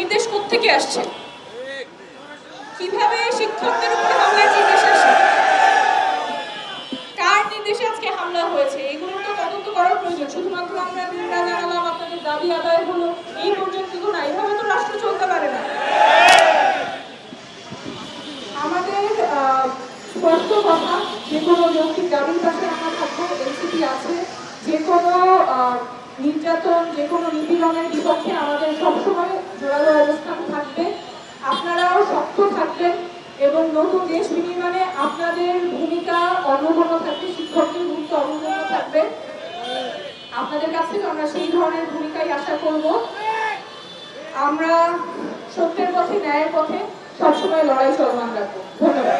নির্দেশ কোত্থেকে আসছে, কিভাবে শিক্ষকদের উপর হামলার নির্দেশ আসে, কার নির্দেশে আজকে হামলা হয়েছে, এগুলো তো তদন্ত করার প্রয়োজন। শুধুমাত্র আমরা নিন্দা জানালাম, আপনাদের দাবি আদায় হলো, এই পর্যন্ত না, এভাবে তো রাষ্ট্র চলতে পারে না। আমাদের স্পষ্ট কথা, যে কোনো যৌক্তিক দাবির পাশে আমরা থাকবো। এনসিপি আছে, যে কোনো নির্যাতন, যে কোনো নিপীড়নের বিপক্ষে আমাদের সবসময় জোরালো অবস্থান থাকবে। আপনারাও শক্ত থাকবেন এবং নতুন দেশ বিনির্মাণে আপনাদের ভূমিকা অনবরত থাকবে, শিক্ষকদের ভূমিকা অনবরত থাকবে। আপনাদের কাছ থেকে আমরা সেই ধরনের ভূমিকাই আশা করব। আমরা সত্যের পথে, ন্যায়ের পথে সবসময় লড়াই চলমান রাখবো। ধন্যবাদ।